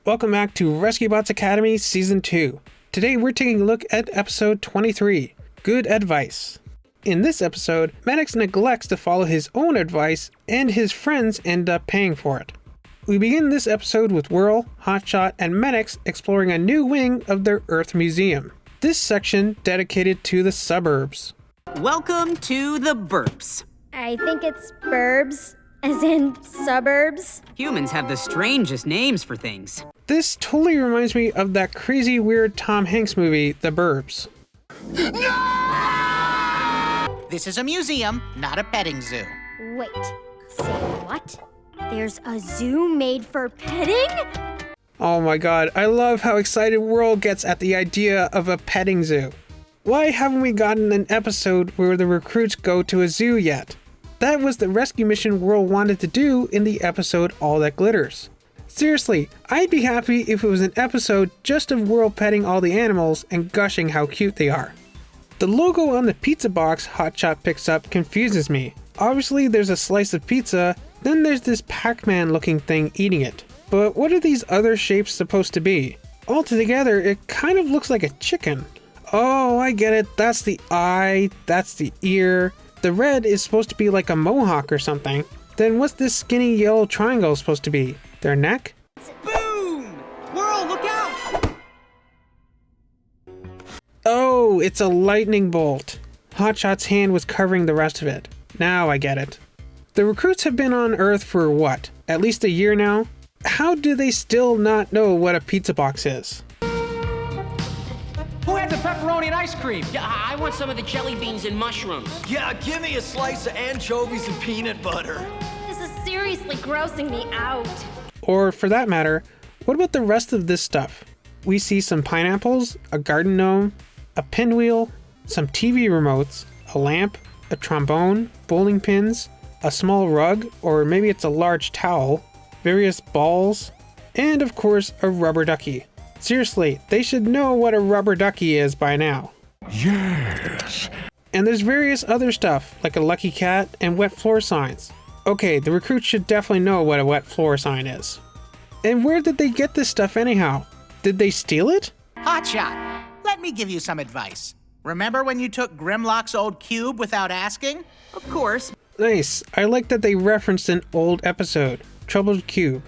Welcome back to Rescue Bots Academy Season 2. Today we're taking a look at episode 23, Good Advice. In this episode, Medix neglects to follow his own advice and his friends end up paying for it. We begin this episode with Whirl, Hotshot, and Medix exploring a new wing of their Earth Museum. This section dedicated to the suburbs. Welcome to the burps. I think it's burbs, as in suburbs. Humans have the strangest names for things. This totally reminds me of that crazy weird Tom Hanks movie, The Burbs. No! This is a museum, not a petting zoo. Wait, say what? There's a zoo made for petting? Oh my god, I love how excited Whirl gets at the idea of a petting zoo. Why haven't we gotten an episode where the recruits go to a zoo yet? That was the rescue mission Whirl wanted to do in the episode All That Glitters. Seriously, I'd be happy if it was an episode just of Whirl petting all the animals and gushing how cute they are. The logo on the pizza box Hotshot picks up confuses me. Obviously there's a slice of pizza, then there's this Pac-Man looking thing eating it. But what are these other shapes supposed to be? Altogether, it kind of looks like a chicken. Oh, I get it, that's the eye, that's the ear. The red is supposed to be like a mohawk or something. Then what's this skinny yellow triangle supposed to be? Their neck? Boom! Whirl, look out! Oh, it's a lightning bolt. Hotshot's hand was covering the rest of it. Now I get it. The recruits have been on Earth for what? At least a year now? How do they still not know what a pizza box is? Who had the pepperoni and ice cream? Yeah, I want some of the jelly beans and mushrooms. Yeah, give me a slice of anchovies and peanut butter. This is seriously grossing me out. Or for that matter, what about the rest of this stuff? We see some pineapples, a garden gnome, a pinwheel, some TV remotes, a lamp, a trombone, bowling pins, a small rug, or maybe it's a large towel, various balls, and of course a rubber ducky. Seriously, they should know what a rubber ducky is by now. Yes. And there's various other stuff, like a lucky cat and wet floor signs. Okay, the recruits should definitely know what a wet floor sign is. And where did they get this stuff anyhow? Did they steal it? Hotshot, let me give you some advice. Remember when you took Grimlock's old cube without asking? Of course. Nice, I like that they referenced an old episode, Troubled Cube.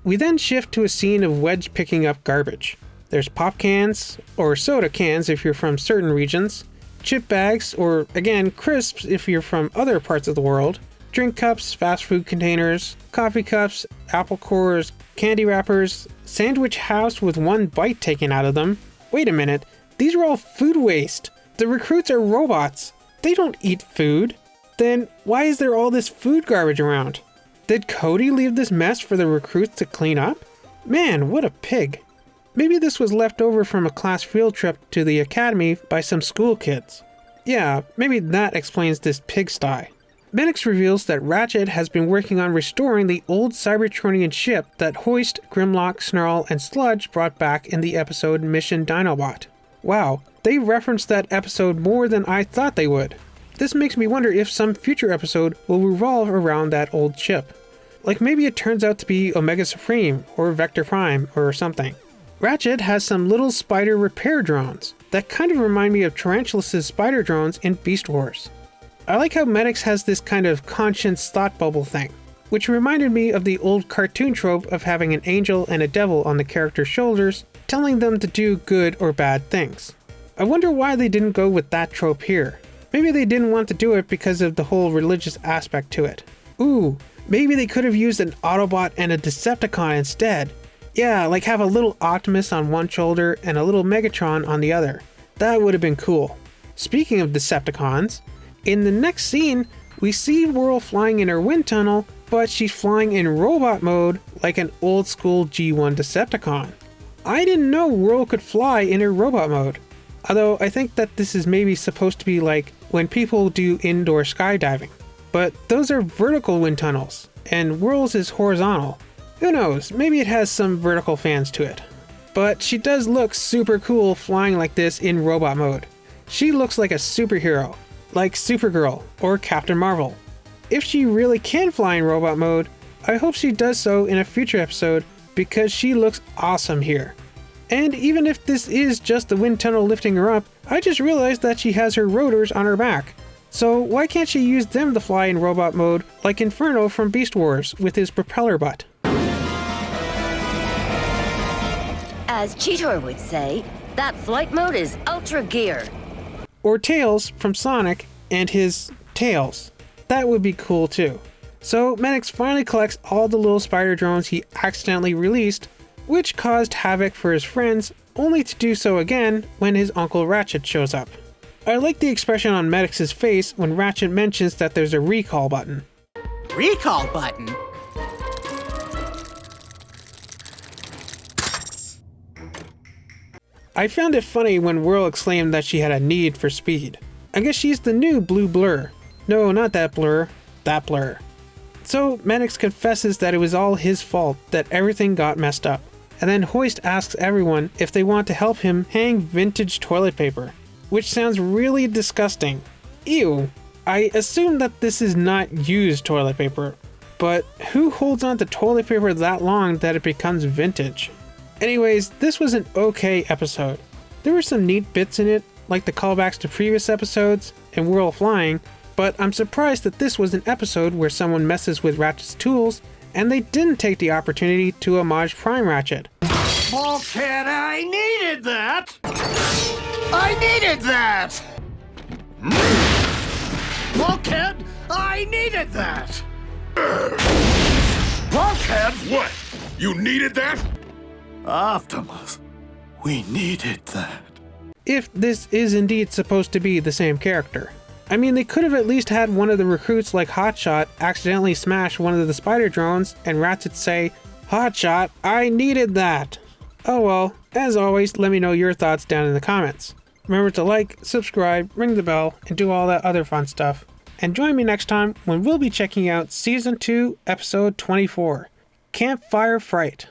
We then shift to a scene of Wedge picking up garbage. There's pop cans, or soda cans if you're from certain regions, chip bags, or again, crisps if you're from other parts of the world, drink cups, fast food containers, coffee cups, apple cores, candy wrappers, sandwich halves with one bite taken out of them. Wait a minute, these are all food waste. The recruits are robots. They don't eat food. Then why is there all this food garbage around? Did Cody leave this mess for the recruits to clean up? Man, what a pig. Maybe this was left over from a class field trip to the academy by some school kids. Yeah, maybe that explains this pigsty. Medix reveals that Ratchet has been working on restoring the old Cybertronian ship that Hoist, Grimlock, Snarl, and Sludge brought back in the episode Mission Dinobot. Wow, they referenced that episode more than I thought they would. This makes me wonder if some future episode will revolve around that old ship. Like maybe it turns out to be Omega Supreme or Vector Prime or something. Ratchet has some little spider repair drones that kind of remind me of Tarantulas' spider drones in Beast Wars. I like how Medix has this kind of conscience thought bubble thing, which reminded me of the old cartoon trope of having an angel and a devil on the character's shoulders telling them to do good or bad things. I wonder why they didn't go with that trope here. Maybe they didn't want to do it because of the whole religious aspect to it. Ooh, maybe they could have used an Autobot and a Decepticon instead. Yeah, like have a little Optimus on one shoulder and a little Megatron on the other. That would have been cool. Speaking of Decepticons, in the next scene, we see Whirl flying in her wind tunnel, but she's flying in robot mode like an old school G1 Decepticon. I didn't know Whirl could fly in her robot mode. Although I think that this is maybe supposed to be like when people do indoor skydiving. But those are vertical wind tunnels, and Whirl's is horizontal. Who knows, maybe it has some vertical fans to it. But she does look super cool flying like this in robot mode. She looks like a superhero, like Supergirl or Captain Marvel. If she really can fly in robot mode, I hope she does so in a future episode because she looks awesome here. And even if this is just the wind tunnel lifting her up, I just realized that she has her rotors on her back. So why can't she use them to fly in robot mode like Inferno from Beast Wars with his propeller butt? As Cheetor would say, that flight mode is ultra gear. Or Tails from Sonic and his tails. That would be cool too. So Medix finally collects all the little spider drones he accidentally released, which caused havoc for his friends, only to do so again when his Uncle Ratchet shows up. I like the expression on Medix's face when Ratchet mentions that there's a recall button. Recall button? I found it funny when Whirl exclaimed that she had a need for speed. I guess she's the new Blue Blur. No, not that Blur. That Blur. So Medix confesses that it was all his fault that everything got messed up. And then Hoist asks everyone if they want to help him hang vintage toilet paper, which sounds really disgusting. Ew. I assume that this is not used toilet paper, but who holds on to toilet paper that long that it becomes vintage? Anyways, this was an okay episode. There were some neat bits in it, like the callbacks to previous episodes and Whirl flying, but I'm surprised that this was an episode where someone messes with Ratchet's tools and they didn't take the opportunity to homage Prime Ratchet. Bulkhead, I needed that! I needed that! Bulkhead, I needed that! Bulkhead? What? You needed that? Optimus, we needed that. If this is indeed supposed to be the same character. I mean, they could have at least had one of the recruits like Hotshot accidentally smash one of the spider drones and Ratchet say, "Hotshot, I needed that." Oh well, as always, let me know your thoughts down in the comments. Remember to like, subscribe, ring the bell, and do all that other fun stuff. And join me next time when we'll be checking out Season 2, Episode 24, Campfire Fright.